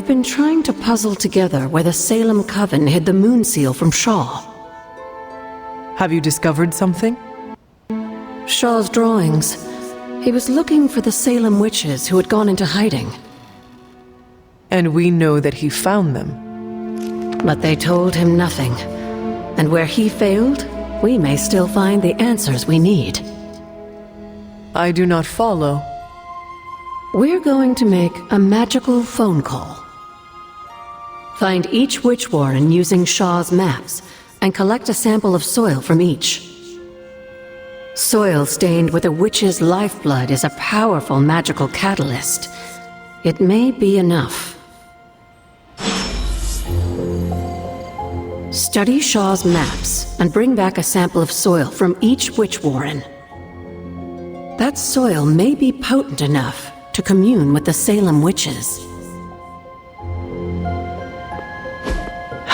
I've been trying to puzzle together where the Salem Coven hid the moon seal from Shaw. Have you discovered something? Shaw's drawings. He was looking for the Salem witches who had gone into hiding. And we know that he found them. But they told him nothing. And where he failed, we may still find the answers we need. I do not follow. We're going to make a magical phone call. Find each witch warren using Shaw's maps, and collect a sample of soil from each. Soil stained with a witch's lifeblood is a powerful magical catalyst. It may be enough. Study Shaw's maps and bring back a sample of soil from each witch warren. That soil may be potent enough to commune with the Salem witches.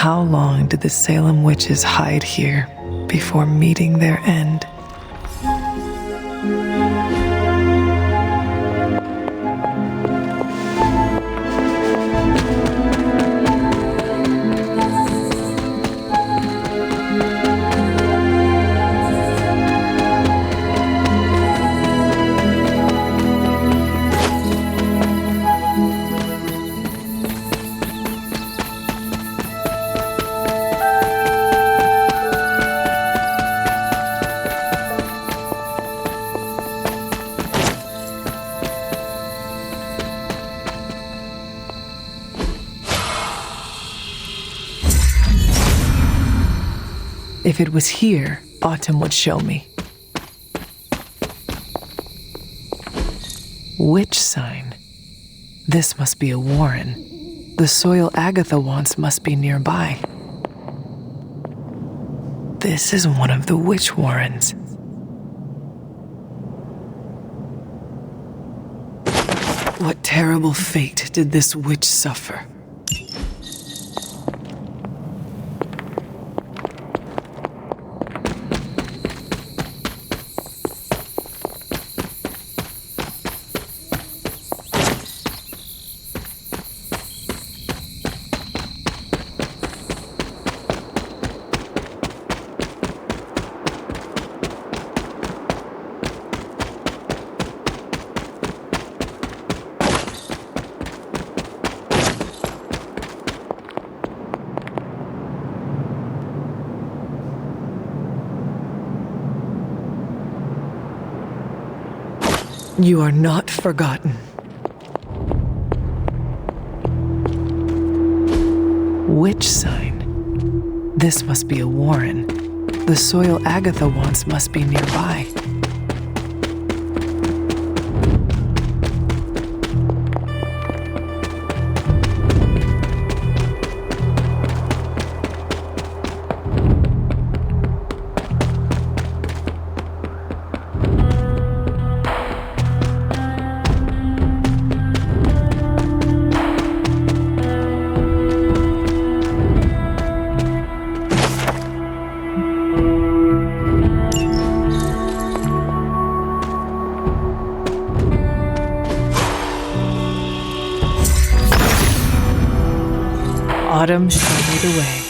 How long did the Salem witches hide here before meeting their end? If it was here, Autumn would show me. Witch sign. This must be a warren. The soil Agatha wants must be nearby. This is one of the witch warrens. What terrible fate did this witch suffer? You are not forgotten. Witch sign. This must be a warren. The soil Agatha wants must be nearby. Autumn showed me the way.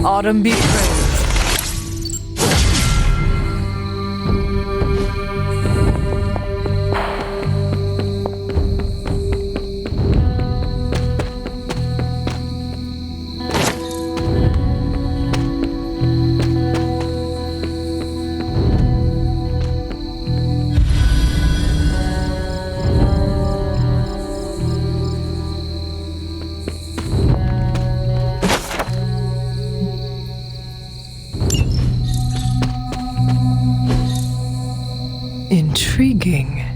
Autumn be praised. Intriguing.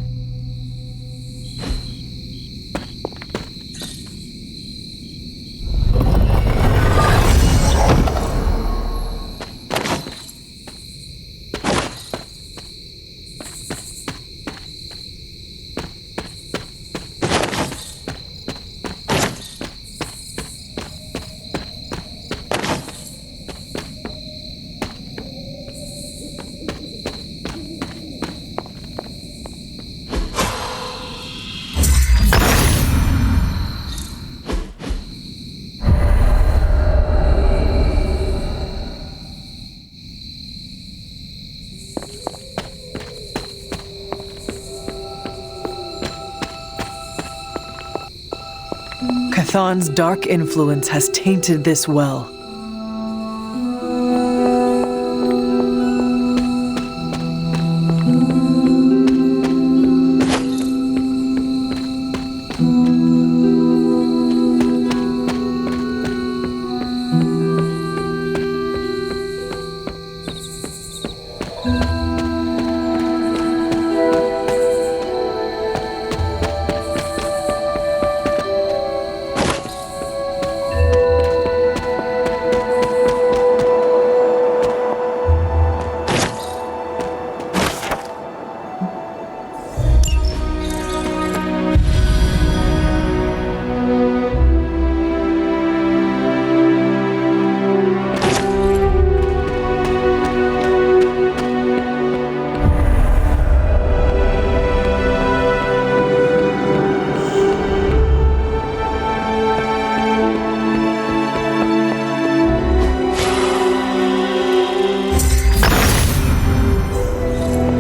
Chthon's dark influence has tainted this well.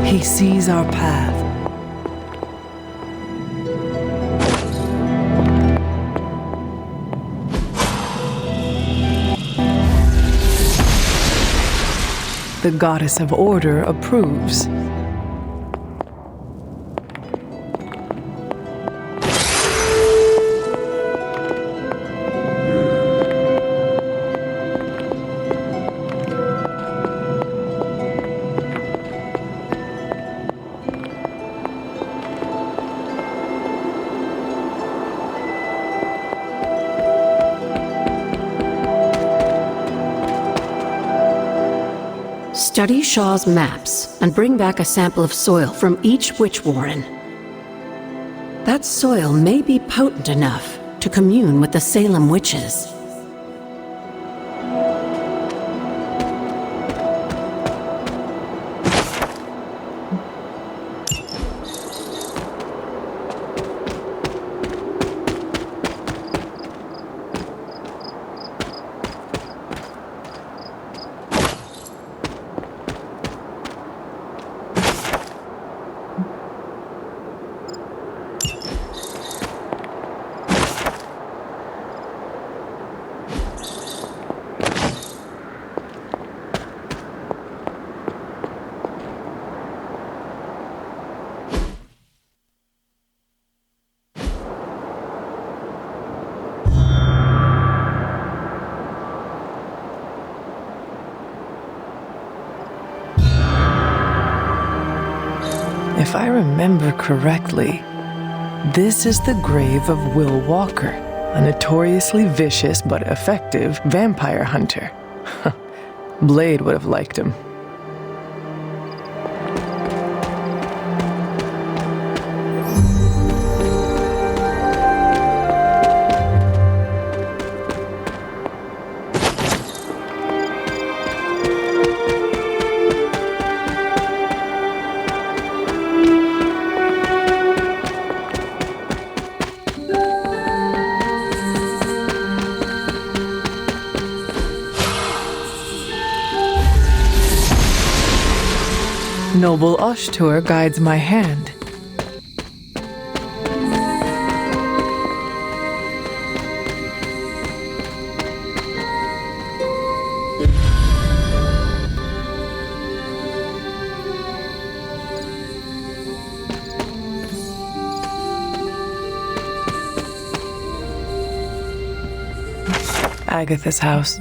He sees our path. The goddess of order approves. Study Shaw's maps and bring back a sample of soil from each witch warren. That soil may be potent enough to commune with the Salem witches. If I remember correctly, this is the grave of Will Walker, a notoriously vicious but effective vampire hunter. Blade would have liked him. Noble Ashtur guides my hand. Agatha's house.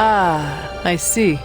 Ah, I see.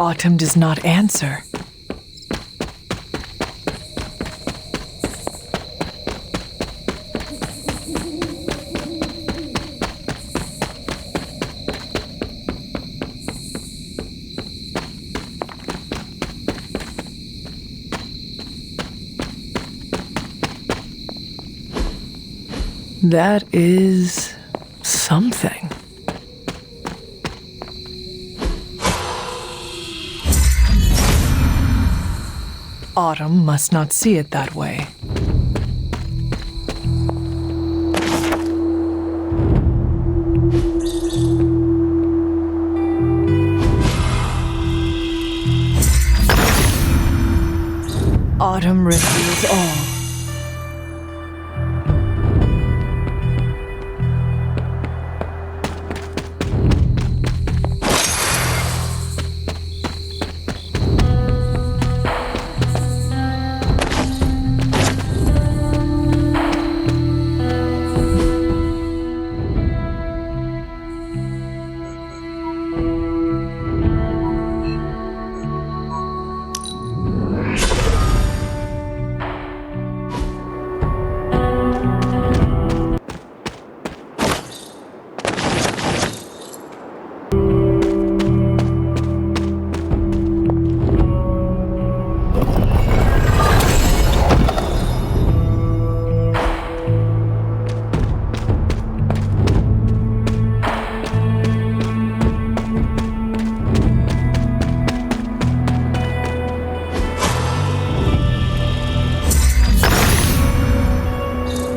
Autumn does not answer. That is something. Autumn must not see it that way. Autumn reveals all.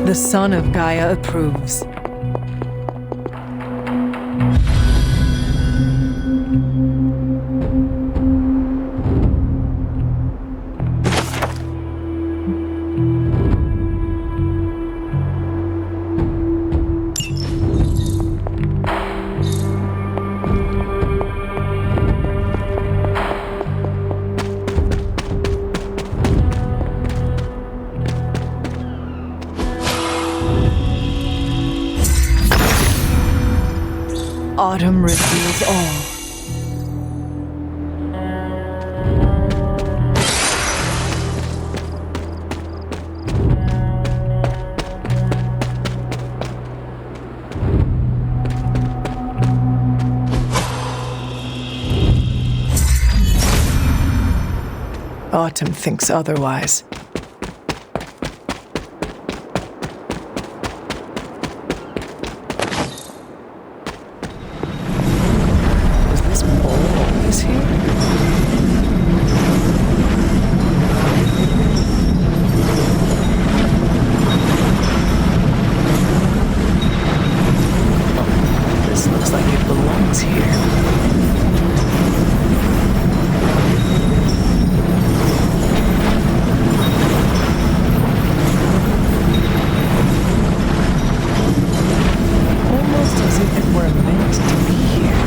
The son of Gaia approves. Autumn reveals all. Autumn thinks otherwise. This looks like it belongs here. meant to be here.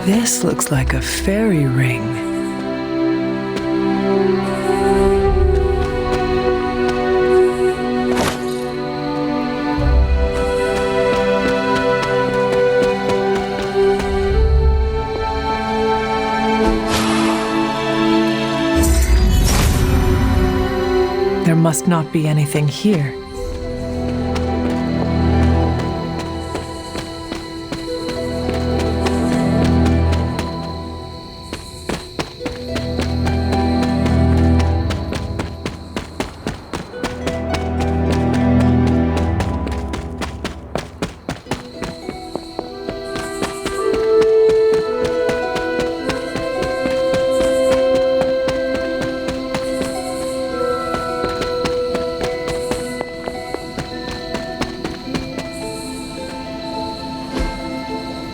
This looks like a fairy ring. There must not be anything here.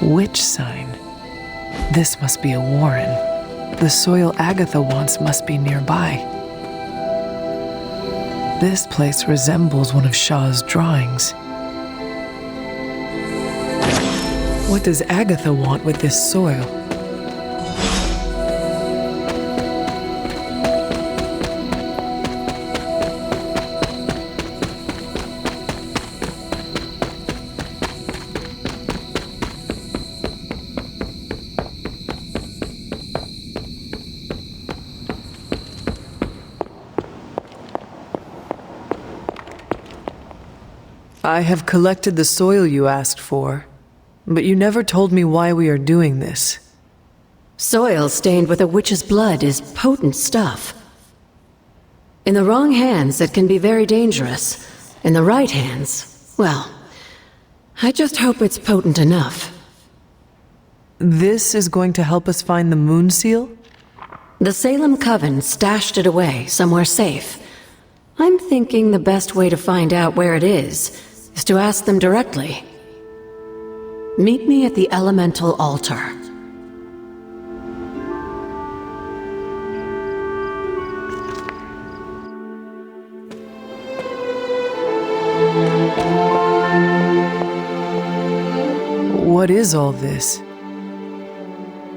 Witch sign. This must be a warren. The soil Agatha wants must be nearby. This place resembles one of Shaw's drawings. What does Agatha want with this soil? I have collected the soil you asked for, but you never told me why we are doing this. Soil stained with a witch's blood is potent stuff. In the wrong hands, it can be very dangerous. In the right hands, well, I just hope it's potent enough. This is going to help us find the moon seal? The Salem Coven stashed it away somewhere safe. I'm thinking the best way to find out where it is to ask them directly. Meet me at the elemental altar. What is all this?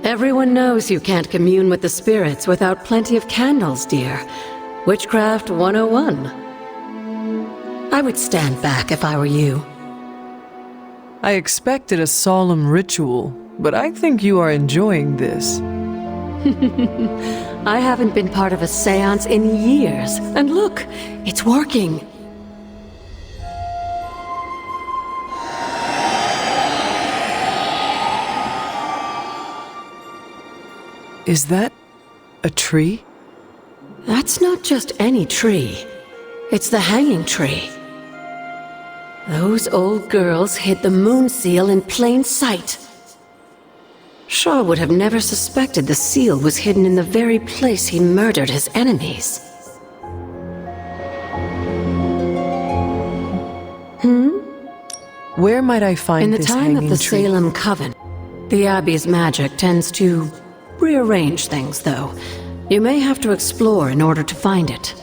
Everyone knows you can't commune with the spirits without plenty of candles, dear. Witchcraft 101. I would stand back if I were you. I expected a solemn ritual, but I think you are enjoying this. I haven't been part of a seance in years, and look, it's working. Is that a tree? That's not just any tree. It's the hanging tree. Those old girls hid the moon seal in plain sight. Shaw would have never suspected the seal was hidden in the very place he murdered his enemies. Where might I find this hanging tree? In the time of the Salem Coven, the Abbey's magic tends to rearrange things, though. You may have to explore in order to find it.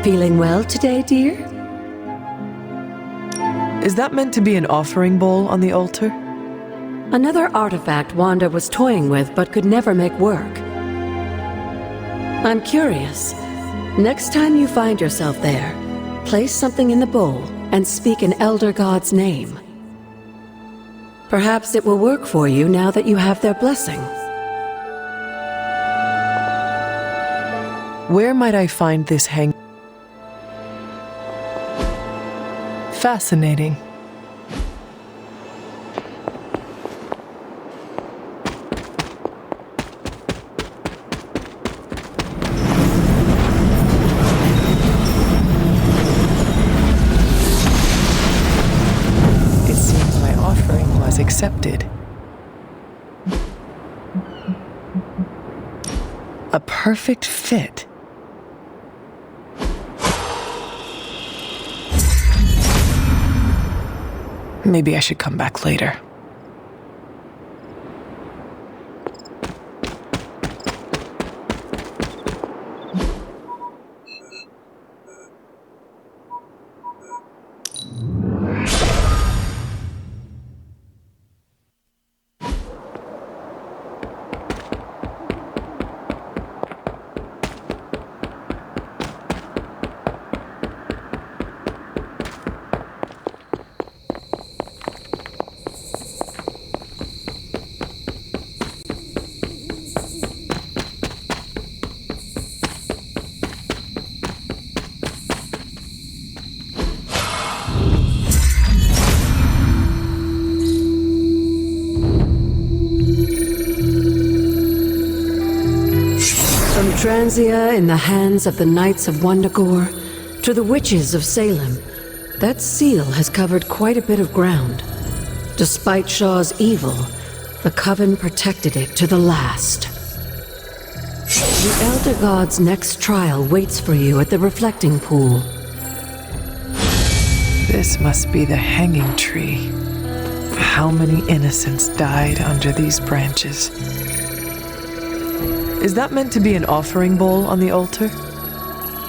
Feeling well today, dear? Is that meant to be an offering bowl on the altar? Another artifact Wanda was toying with but could never make work. I'm curious. Next time you find yourself there, place something in the bowl and speak an elder god's name. Perhaps it will work for you now that you have their blessing. Where might I find this hang? Fascinating. It seems my offering was accepted. A perfect fit. Maybe I should come back later. From Transia in the hands of the Knights of Wundagore to the Witches of Salem, that seal has covered quite a bit of ground. Despite Shaw's evil, the Coven protected it to the last. The Elder God's next trial waits for you at the reflecting pool. This must be the hanging tree. How many innocents died under these branches? Is that meant to be an offering bowl on the altar?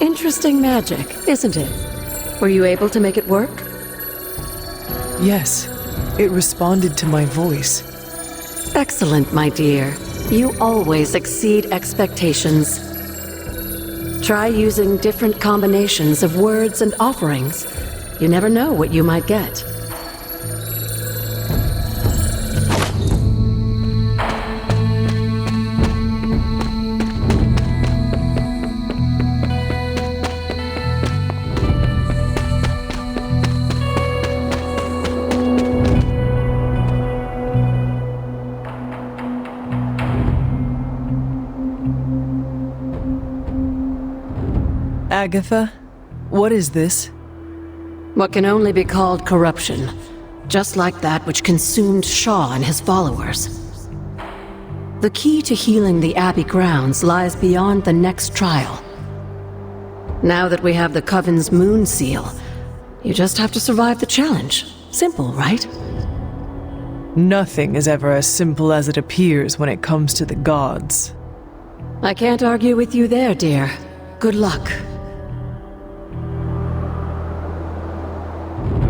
Interesting magic, isn't it? Were you able to make it work? Yes, it responded to my voice. Excellent, my dear. You always exceed expectations. Try using different combinations of words and offerings. You never know what you might get. Agatha, what is this? What can only be called corruption, just like that which consumed Shaw and his followers. The key to healing the Abbey grounds lies beyond the next trial. Now that we have the Coven's moon seal, you just have to survive the challenge. Simple, right? Nothing is ever as simple as it appears when it comes to the gods. I can't argue with you there, dear. Good luck.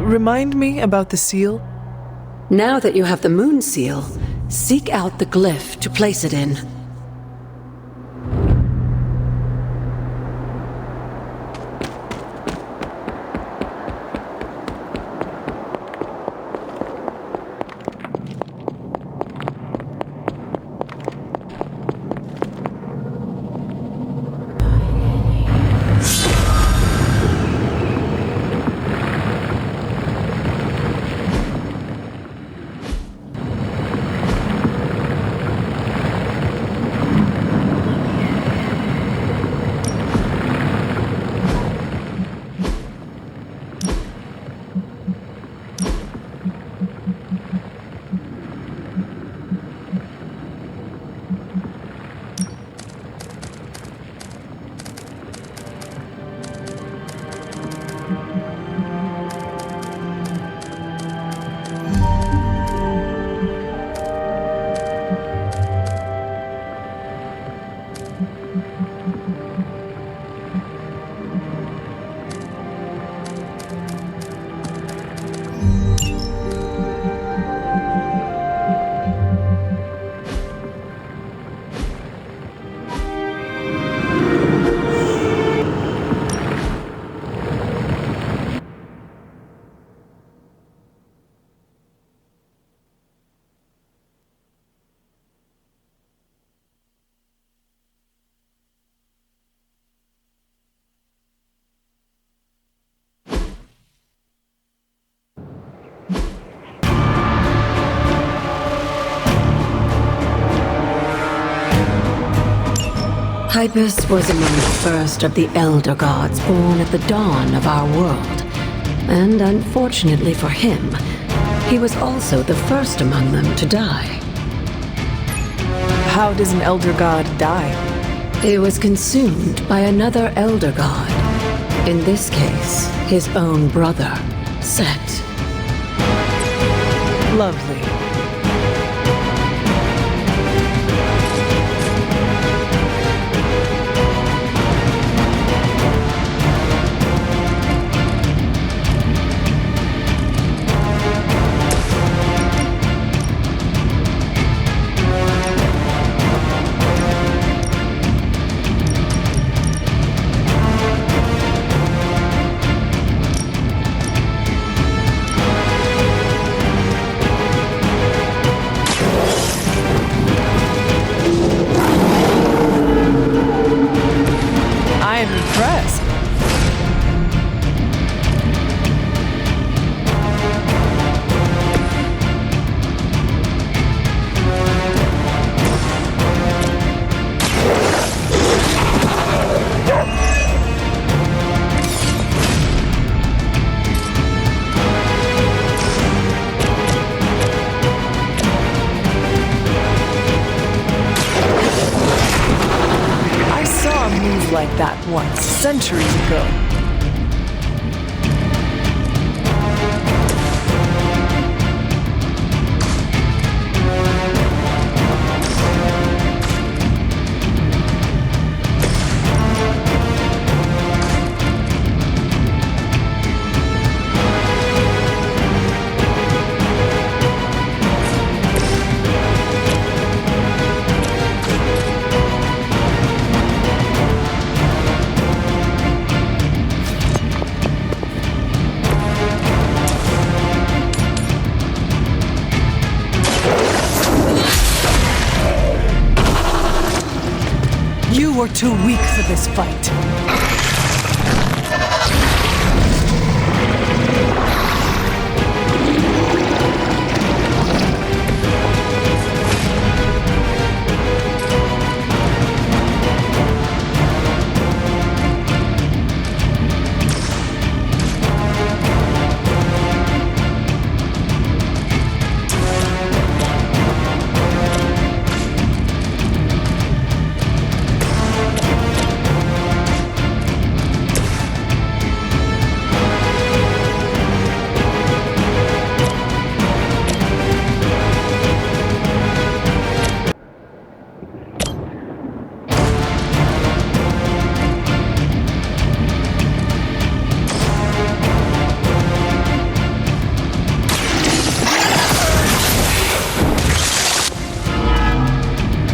Remind me about the seal? Now that you have the moon seal, seek out the glyph to place it in. Hyppus was among the first of the Elder Gods born at the dawn of our world. And unfortunately for him, he was also the first among them to die. How does an Elder God die? He was consumed by another Elder God. In this case, his own brother, Set. Lovely. Like that once, centuries ago. You are too weak for this fight.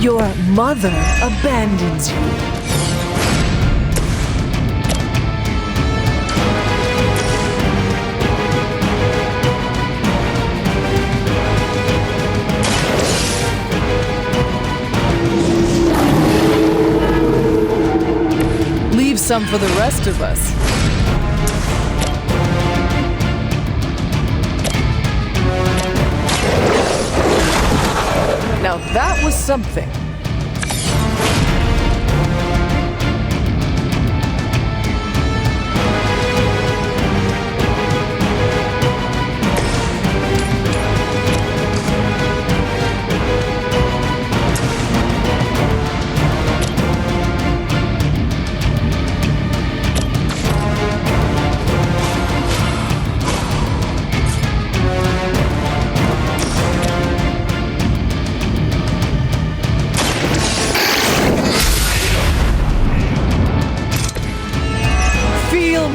Your mother abandons you. Leave some for the rest of us. Now that was something.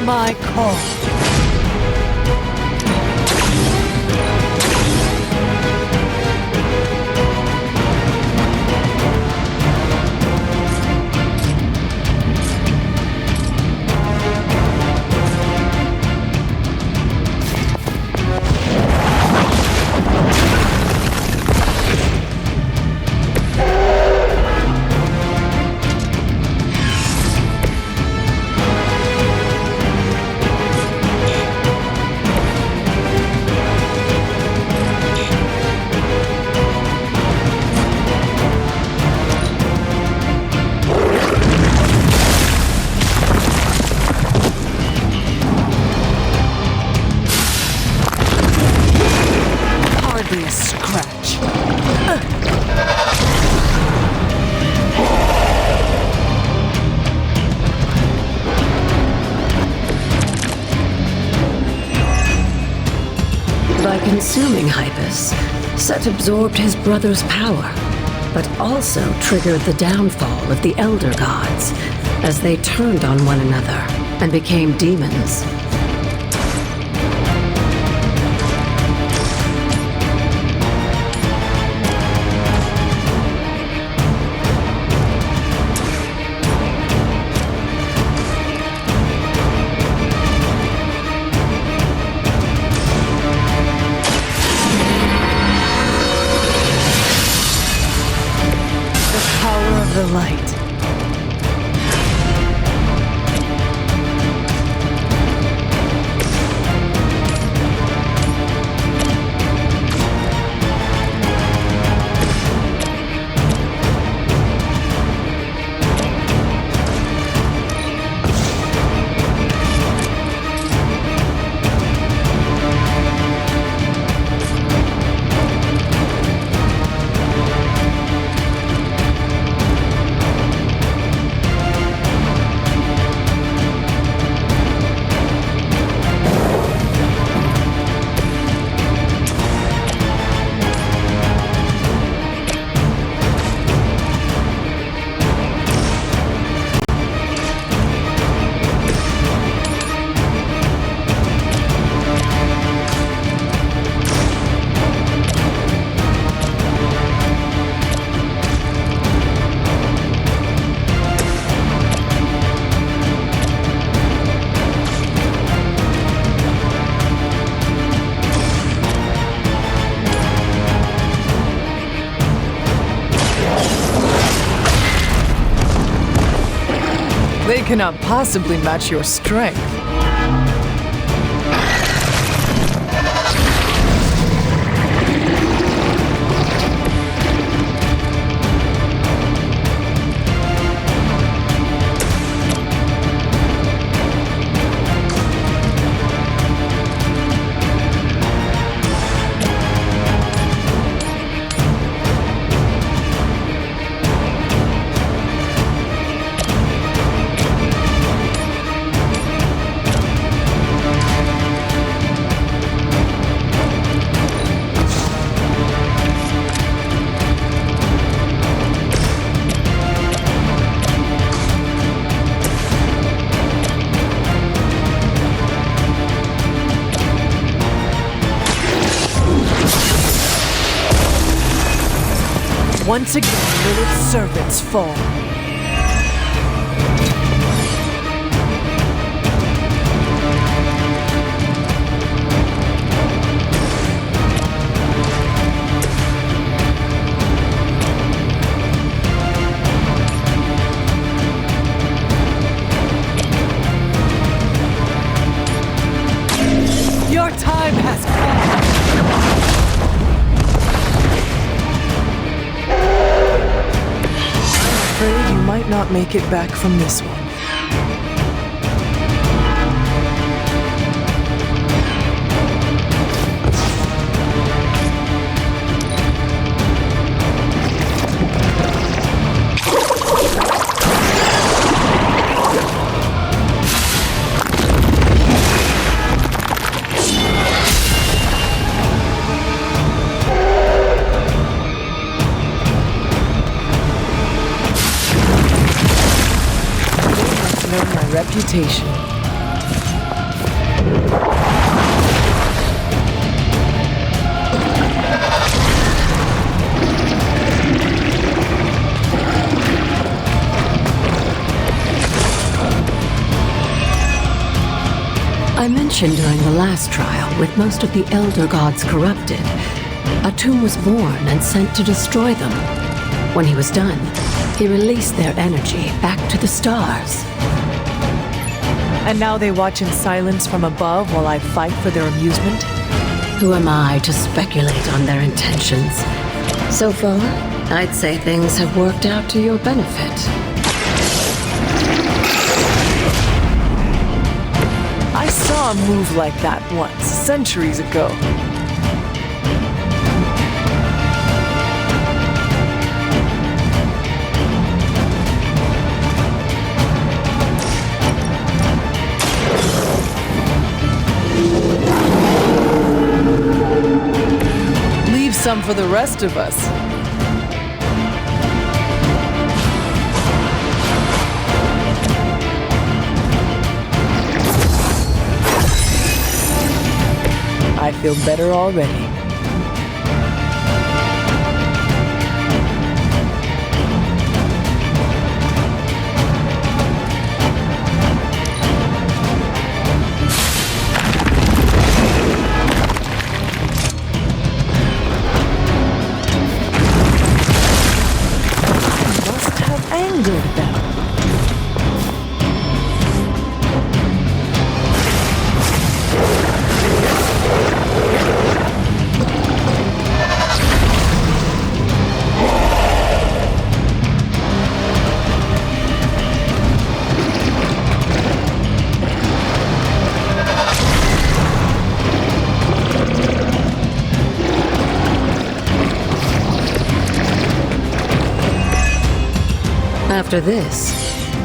My call. consuming Hyppus, Set absorbed his brother's power, but also triggered the downfall of the Elder Gods, as they turned on one another and became demons. The light. They cannot possibly match your strength. Once again, Lilith's servants fall. Your time has come! Afraid you might not make it back from this one. My reputation. I mentioned during the last trial, with most of the Elder Gods corrupted, a tomb was born and sent to destroy them. When he was done, he released their energy back to the stars. And now they watch in silence from above while I fight for their amusement? Who am I to speculate on their intentions? So far, I'd say things have worked out to your benefit. I saw a move like that once, centuries ago. some for the rest of us. I feel better already. Must have angered them. After this,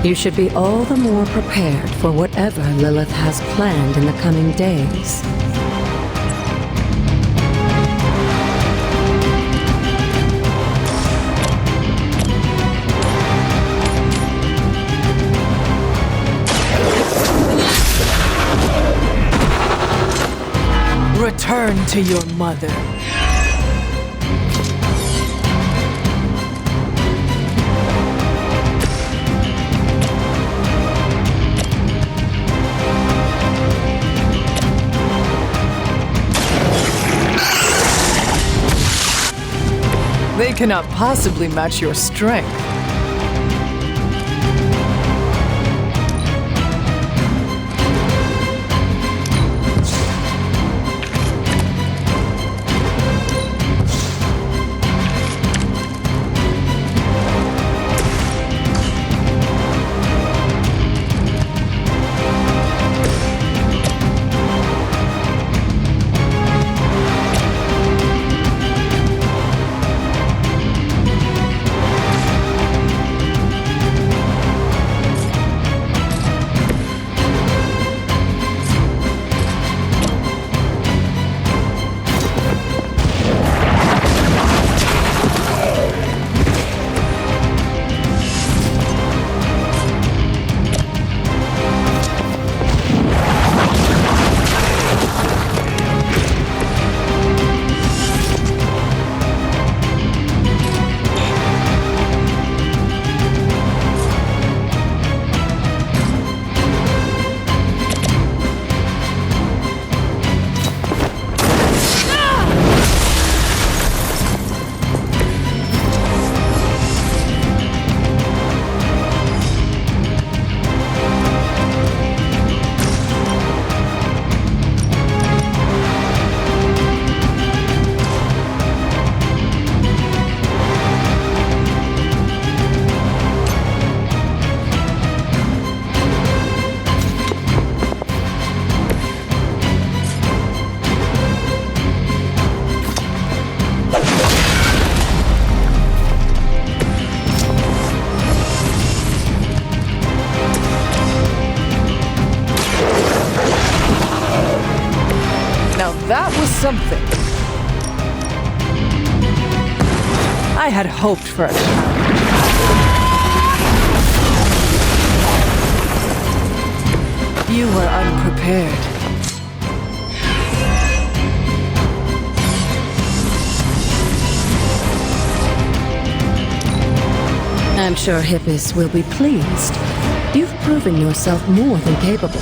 you should be all the more prepared for whatever Lilith has planned in the coming days. Return to your mother. They cannot possibly match your strength. That was something. I had hoped for a challenge. You were unprepared. I'm sure Hyppus will be pleased. You've proven yourself more than capable.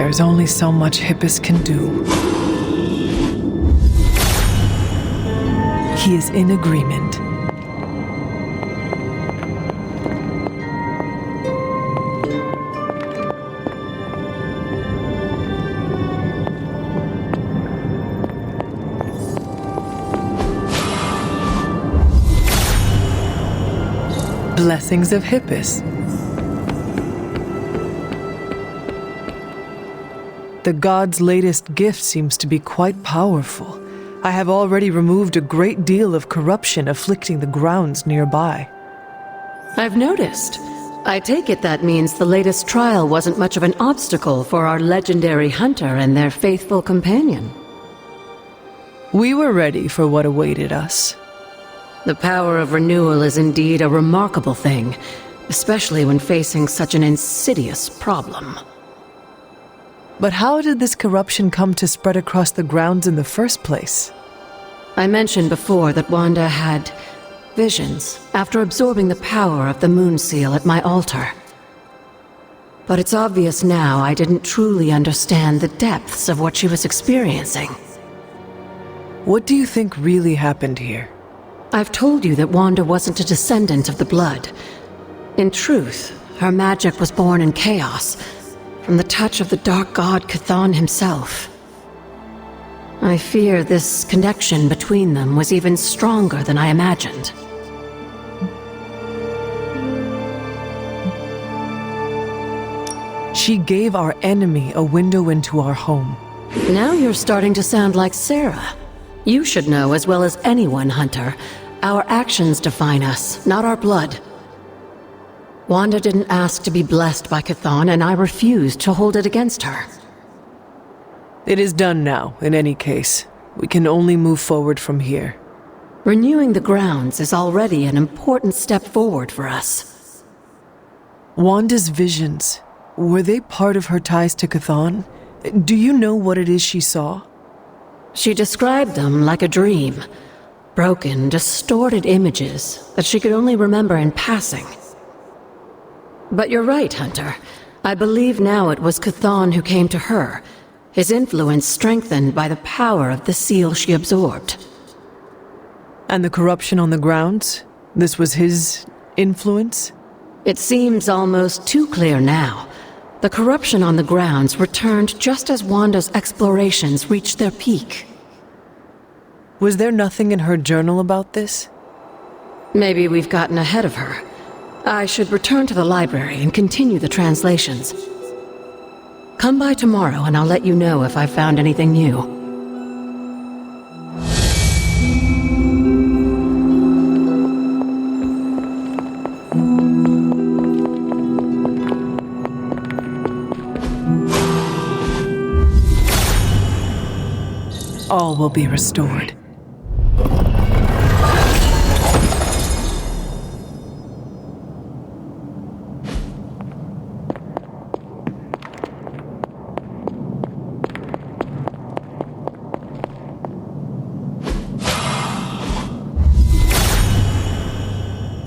There's only so much Hyppus can do. He is in agreement. Blessings of Hyppus. The god's latest gift seems to be quite powerful. I have already removed a great deal of corruption afflicting the grounds nearby. I've noticed. I take it that means the latest trial wasn't much of an obstacle for our legendary hunter and their faithful companion. We were ready for what awaited us. The power of renewal is indeed a remarkable thing, especially when facing such an insidious problem. But how did this corruption come to spread across the grounds in the first place? I mentioned before that Wanda had visions after absorbing the power of the moon seal at my altar. But it's obvious now I didn't truly understand the depths of what she was experiencing. What do you think really happened here? I've told you that Wanda wasn't a descendant of the blood. In truth, her magic was born in chaos, from the touch of the dark god Chthon himself. I fear this connection between them was even stronger than I imagined. She gave our enemy a window into our home. Now you're starting to sound like Sarah. You should know as well as anyone, Hunter. Our actions define us, not our blood. Wanda didn't ask to be blessed by Chthon, and I refused to hold it against her. It is done now, in any case. We can only move forward from here. Renewing the grounds is already an important step forward for us. Wanda's visions, were they part of her ties to Chthon? Do you know what it is she saw? She described them like a dream. Broken, distorted images that she could only remember in passing. But you're right, Hunter. I believe now it was Chthon who came to her, his influence strengthened by the power of the seal she absorbed. And the corruption on the grounds? This was his influence? It seems almost too clear now. The corruption on the grounds returned just as Wanda's explorations reached their peak. Was there nothing in her journal about this? Maybe we've gotten ahead of her. I should return to the library and continue the translations. Come by tomorrow and I'll let you know if I've found anything new. All will be restored.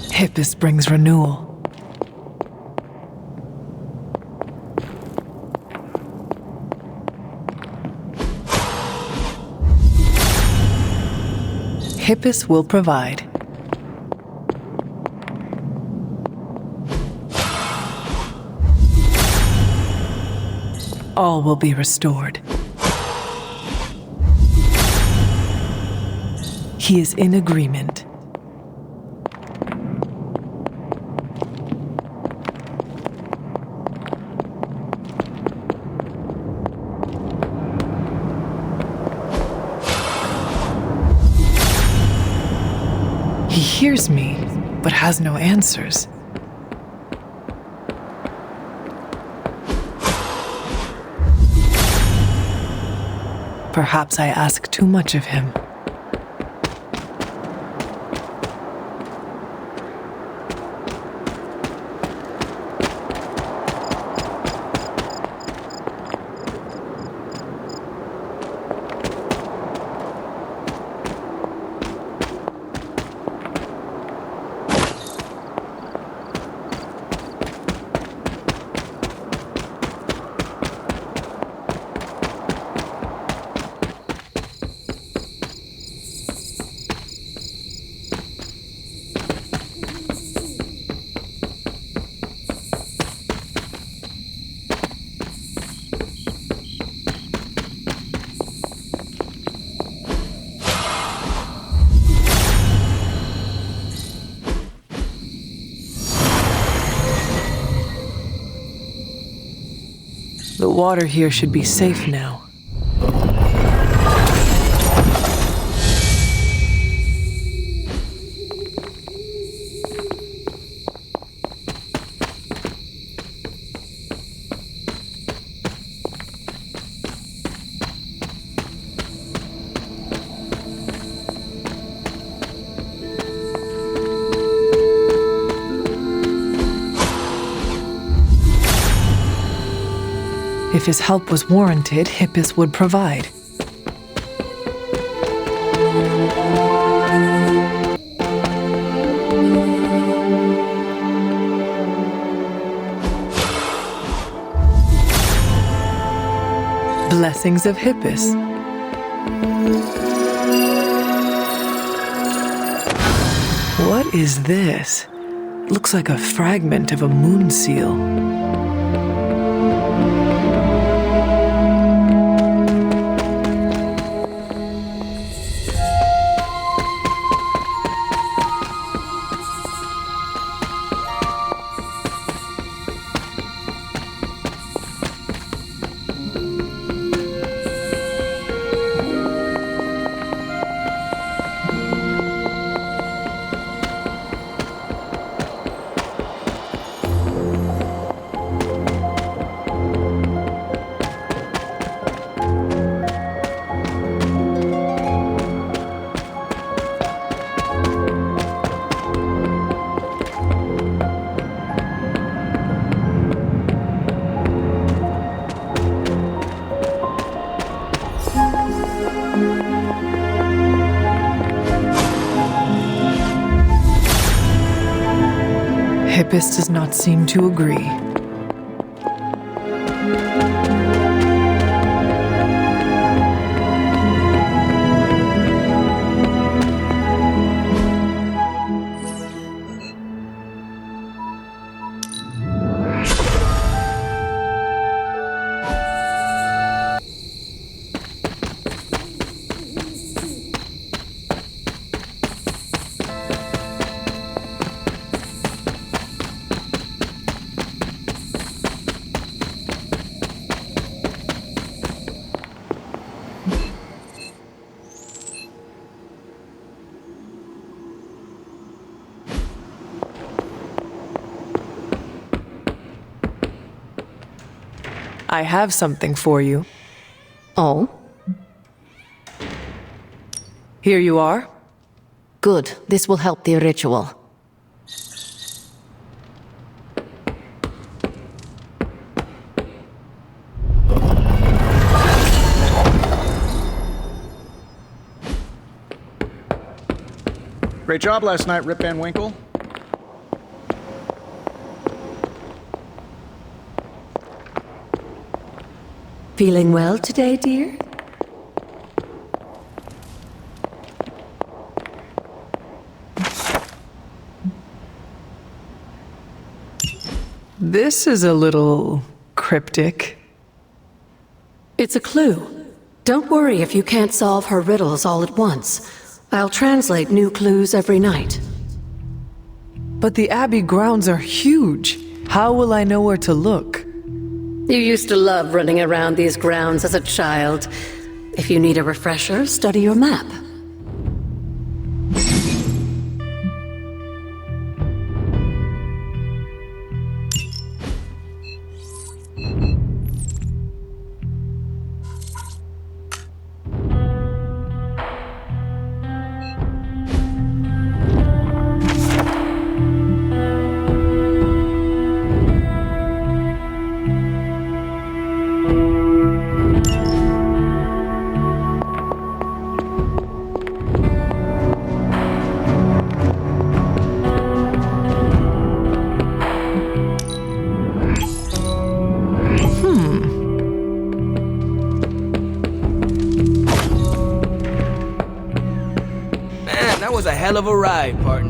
Hyppus brings renewal. Hyppus will provide. All will be restored. He is in agreement. He hears me, but has no answers. Perhaps I ask too much of him. The water here should be safe now. If his help was warranted, Hyppus would provide. Blessings of Hyppus. What is this? Looks like a fragment of a moon seal. Hyppus does not seem to agree. I have something for you. Oh? Here you are. Good. This will help the ritual. Great job last night, Rip Van Winkle. Feeling well today, dear? This is a little cryptic. It's a clue. Don't worry if you can't solve her riddles all at once. I'll translate new clues every night. But the Abbey grounds are huge. How will I know where to look? You used to love running around these grounds as a child. If you need a refresher, study your map. That was a hell of a ride, partner.